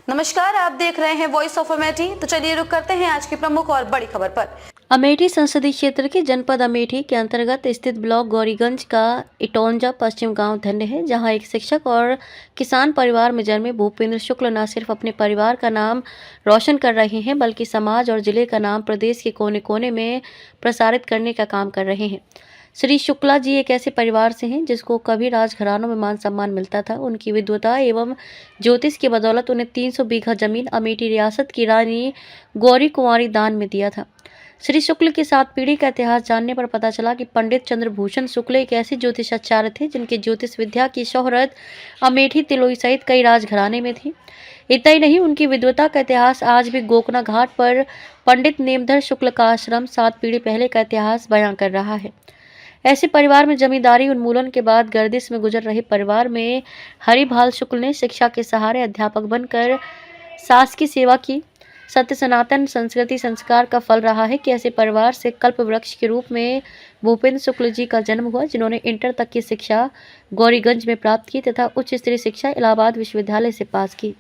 नमस्कार, आप देख रहे हैं वॉइस ऑफ अमेठी। तो चलिए रुक करते हैं आज की प्रमुख और बड़ी खबर पर। अमेठी संसदीय क्षेत्र के जनपद अमेठी के अंतर्गत स्थित ब्लॉक गौरीगंज का इटौंजा पश्चिम गांव धन्य है, जहां एक शिक्षक और किसान परिवार में जन्मे भूपेंद्र शुक्ल न सिर्फ अपने परिवार का नाम रोशन कर रहे हैं, बल्कि समाज और जिले का नाम प्रदेश के कोने कोने में प्रसारित करने का काम कर रहे हैं। श्री शुक्ला जी एक ऐसे परिवार से हैं जिसको कभी राजघरानों में मान सम्मान मिलता था। उनकी विद्वता एवं ज्योतिष की बदौलत उन्हें 300 बीघा जमीन अमेठी रियासत की रानी गौरी कुंवारी दान में दिया था। श्री शुक्ल के 7 पीढ़ी का इतिहास जानने पर पता चला कि पंडित चंद्रभूषण शुक्ल एक ऐसे ज्योतिषाचार्य थे जिनके ज्योतिष विद्या की शोहरत अमेठी तिलोई सहित कई राजघराने में थी। इतना ही नहीं, उनकी विद्वता का इतिहास आज भी गोकना घाट पर पंडित नेमधर शुक्ल का आश्रम 7 पीढ़ी पहले का इतिहास बयां कर रहा है। ऐसे परिवार में जमींदारी उन्मूलन के बाद गर्दिश में गुजर रहे परिवार में हरिभाल शुक्ल ने शिक्षा के सहारे अध्यापक बनकर सास की सेवा की। सत्य सनातन संस्कृति संस्कार का फल रहा है कि ऐसे परिवार से कल्प वृक्ष के रूप में भूपेंद्र शुक्ल जी का जन्म हुआ, जिन्होंने इंटर तक की शिक्षा गौरीगंज में प्राप्त की तथा उच्च स्तरीय शिक्षा इलाहाबाद विश्वविद्यालय से पास की।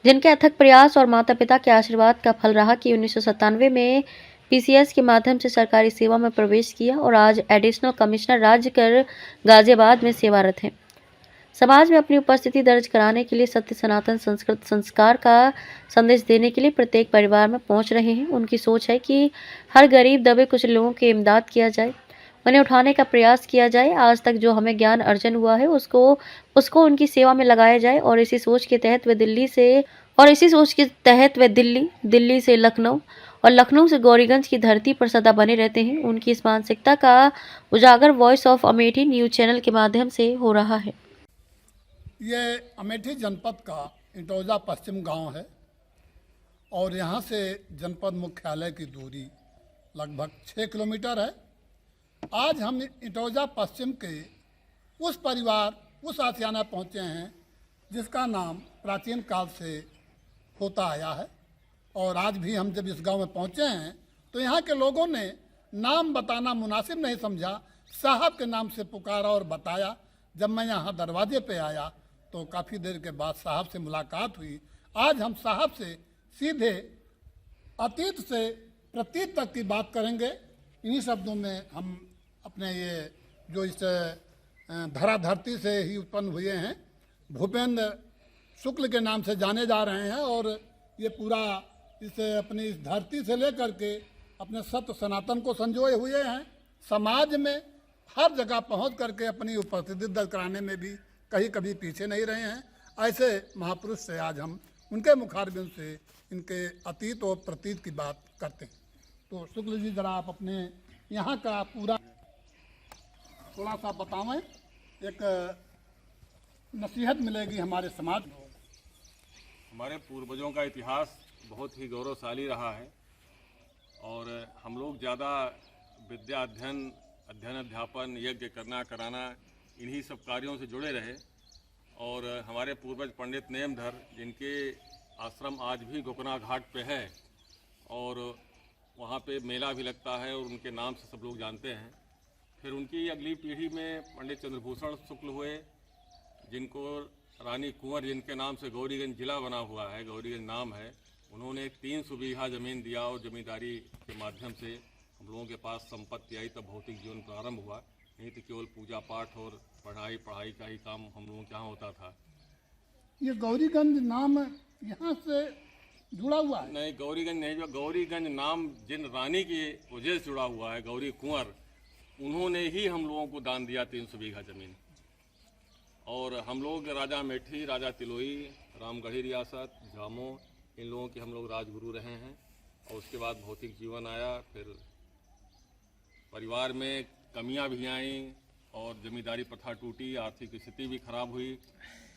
जिनके अथक प्रयास और माता पिता के आशीर्वाद का फल रहा कि 1997 में पीसीएस के माध्यम से सरकारी सेवा में प्रवेश किया और आज एडिशनल कमिश्नर राज्य कर गाजियाबाद में सेवारत हैं। समाज में अपनी उपस्थिति दर्ज कराने के लिए सत्य सनातन संस्कृत संस्कार का संदेश देने के लिए प्रत्येक परिवार में पहुंच रहे हैं। उनकी सोच है कि हर गरीब दबे कुछ लोगों की इमदाद किया जाए, उन्हें उठाने का प्रयास किया जाए। आज तक जो हमें ज्ञान अर्जन हुआ है उसको उनकी सेवा में लगाया जाए और इसी सोच के तहत वे दिल्ली से लखनऊ और लखनऊ से गौरीगंज की धरती पर सदा बने रहते हैं। उनकी इस मानसिकता का उजागर voice of Amethi news channel के माध्यम से हो रहा है। ये अमेठी जनपद का इटौंजा पश्चिम गांव है और यहाँ से जनपद मुख्यालय की दूरी लगभग 6 किलोमीटर है। आज हम इटौंजा पश्चिम के उस आशियाना पहुँचे हैं जिसका नाम प्राचीन काल से होता आया है। और आज भी हम जब इस गांव में पहुँचे हैं तो यहाँ के लोगों ने नाम बताना मुनासिब नहीं समझा, साहब के नाम से पुकारा और बताया। जब मैं यहाँ दरवाजे पे आया तो काफ़ी देर के बाद साहब से मुलाकात हुई। आज हम साहब से सीधे अतीत से प्रतीत तक की बात करेंगे। इन्हीं शब्दों में हम अपने ये जो इस धराधरती से ही उत्पन्न हुए हैं भूपेंद्र शुक्ल के नाम से जाने जा रहे हैं और ये पूरा अपनी इस धरती से लेकर के अपने सत्य सनातन को संजोए हुए हैं। समाज में हर जगह पहुंच करके अपनी उपस्थिति दर्ज कराने में भी कभी पीछे नहीं रहे हैं। ऐसे महापुरुष से आज हम उनके मुखारबिन से इनके अतीत और प्रतीत की बात करते हैं। तो शुक्ल जी, जरा आप अपने यहाँ का पूरा थोड़ा सा बतावें, एक नसीहत मिलेगी हमारे समाज को। हमारे पूर्वजों का इतिहास बहुत ही गौरवशाली रहा है और हम लोग ज़्यादा विद्या अध्ययन अध्यापन यज्ञ करना कराना इन्हीं सब कार्यों से जुड़े रहे। और हमारे पूर्वज पंडित नेमधर जिनके आश्रम आज भी गोकना घाट पे है और वहाँ पे मेला भी लगता है और उनके नाम से सब लोग जानते हैं। फिर उनकी अगली पीढ़ी में पंडित चंद्रभूषण शुक्ल हुए जिनको रानी कुंवर जिनके नाम से गौरीगंज जिला बना हुआ है, गौरीगंज नाम है। उन्होंने 300 बीघा ज़मीन दिया और ज़मींदारी के माध्यम से हम लोगों के पास संपत्ति आई, तब भौतिक जीवन प्रारंभ हुआ। नहीं तो केवल पूजा पाठ और पढ़ाई का ही काम हम लोगों के यहाँ होता था। ये गौरीगंज नाम यहाँ से जुड़ा हुआ है? नहीं, गौरीगंज नहीं, जो गौरीगंज नाम जिन रानी की वजह से जुड़ा हुआ है, गौरी कुंवर, उन्होंने ही हम लोगों को दान दिया 300 बीघा ज़मीन। और हम लोग राजा अमेठी, राजा तिलोई, रामगढ़ी रियासत, झामो, इन लोगों के हम लोग राजगुरु रहे हैं। और उसके बाद भौतिक जीवन आया, फिर परिवार में कमियां भी आईं और जमींदारी प्रथा टूटी, आर्थिक स्थिति भी खराब हुई।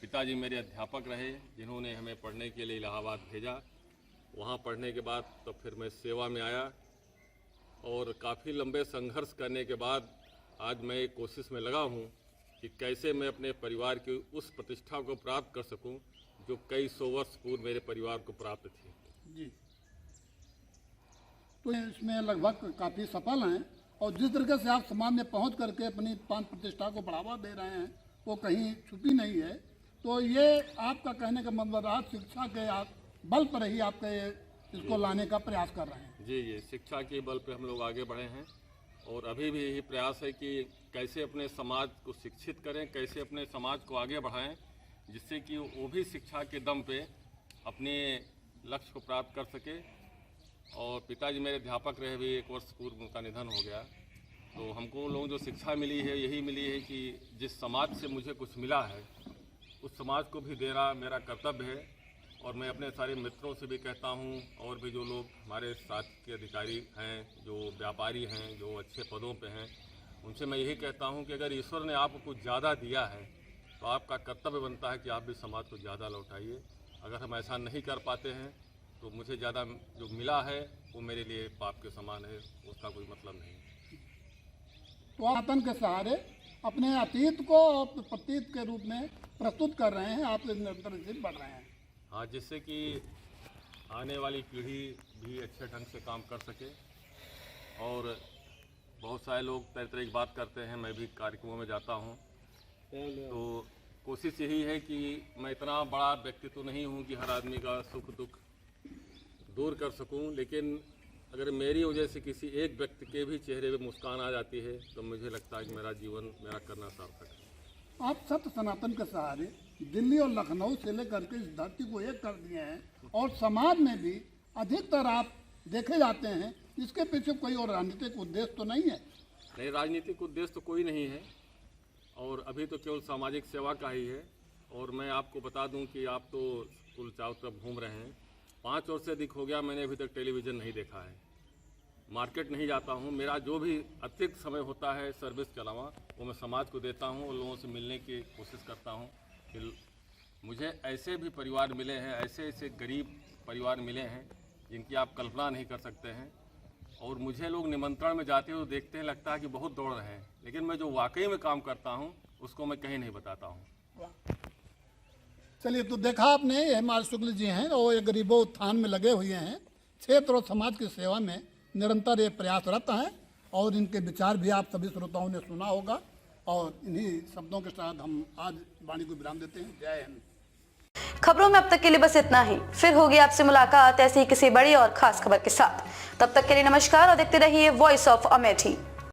पिताजी मेरे अध्यापक रहे जिन्होंने हमें पढ़ने के लिए इलाहाबाद भेजा। वहाँ पढ़ने के बाद तो फिर मैं सेवा में आया और काफ़ी लंबे संघर्ष करने के बाद आज मैं एक कोशिश में लगा हूँ कि कैसे मैं अपने परिवार की उस प्रतिष्ठा को प्राप्त कर सकूं जो कई 100 वर्ष पूर्व मेरे परिवार को प्राप्त थी। जी, तो इसमें लगभग काफ़ी सफल हैं और जिस तरीके से आप समाज में पहुंच करके अपनी प्राण प्रतिष्ठा को बढ़ावा दे रहे हैं वो कहीं छुपी नहीं है। तो ये आपका कहने का मतलब आज शिक्षा के आप बल पर ही आपके इसको लाने का प्रयास कर रहे हैं। जी जी, शिक्षा के बल पे हम लोग आगे बढ़े हैं और अभी भी यही प्रयास है कि कैसे अपने समाज को शिक्षित करें, कैसे अपने समाज को आगे बढ़ाएं, जिससे कि वो भी शिक्षा के दम पे अपने लक्ष्य को प्राप्त कर सके। और पिताजी मेरे अध्यापक रहे, भी 1 वर्ष पूर्व उनका निधन हो गया। तो हमको लोगों जो शिक्षा मिली है यही मिली है कि जिस समाज से मुझे कुछ मिला है उस समाज को भी देना मेरा कर्तव्य है। और मैं अपने सारे मित्रों से भी कहता हूँ, और भी जो लोग हमारे साथ के अधिकारी हैं, जो व्यापारी हैं, जो अच्छे पदों पे हैं, उनसे मैं यही कहता हूँ कि अगर ईश्वर ने आपको कुछ ज़्यादा दिया है तो आपका कर्तव्य बनता है कि आप भी समाज को ज़्यादा लौटाइए। अगर हम ऐसा नहीं कर पाते हैं तो मुझे ज़्यादा जो मिला है वो मेरे लिए पाप के समान है, उसका कोई मतलब नहीं। तो आप वतन के सहारे अपने अतीत को प्रतीत के रूप में प्रस्तुत कर रहे हैं, आप निरंतर इसे बढ़ रहे हैं। हाँ, जिससे कि आने वाली पीढ़ी भी अच्छे ढंग से काम कर सके। और बहुत सारे लोग तरह तरह की बात करते हैं, मैं भी कार्यक्रमों में जाता हूँ, तो कोशिश यही है कि मैं इतना बड़ा व्यक्ति तो नहीं हूँ कि हर आदमी का सुख दुख दूर कर सकूँ, लेकिन अगर मेरी वजह से किसी एक व्यक्ति के भी चेहरे पे मुस्कान आ जाती है तो मुझे लगता है कि मेरा जीवन, मेरा करना सार्थक है। आप सत्य सनातन के सहारे दिल्ली और लखनऊ से लेकर के इस धरती को एक कर दिए हैं और समाज में भी अधिकतर आप देखे जाते हैं। इसके पीछे कोई और राजनीतिक उद्देश्य तो नहीं है? नहीं, राजनीतिक उद्देश्य तो कोई नहीं है और अभी तो केवल सामाजिक सेवा का ही है। और मैं आपको बता दूं कि आप तो कुल चारों तरफ घूम रहे हैं, 5 वर्ष से अधिक हो गया मैंने अभी तक टेलीविज़न नहीं देखा है, मार्केट नहीं जाता हूं। मेरा जो भी अतिरिक्त समय होता है सर्विस के अलावा वो मैं समाज को देता हूं और लोगों से मिलने की कोशिश करता हूं कि मुझे ऐसे भी परिवार मिले हैं, ऐसे ऐसे गरीब परिवार मिले हैं जिनकी आप कल्पना नहीं कर सकते हैं। और मुझे लोग निमंत्रण में जाते हुए देखते हैं, लगता है कि बहुत दौड़ रहे हैं, लेकिन मैं जो वाकई में काम करता हूं उसको मैं कहीं नहीं बताता हूं। चलिए, तो देखा आपने, ये हमारे शुक्ल जी हैं और ये गरीबों उत्थान में लगे हुए हैं, क्षेत्र और समाज की सेवा में निरंतर ये प्रयासरत हैं और इनके विचार भी आप सभी श्रोताओं ने सुना होगा। और इन्हीं शब्दों के साथ हम आज वाणी को विराम देते हैं। जय हिंद। खबरों में अब तक के लिए बस इतना ही। फिर होगी आपसे मुलाकात ऐसी ही किसी बड़ी और खास खबर के साथ। तब तक के लिए नमस्कार और देखते रहिए वॉइस ऑफ अमेठी।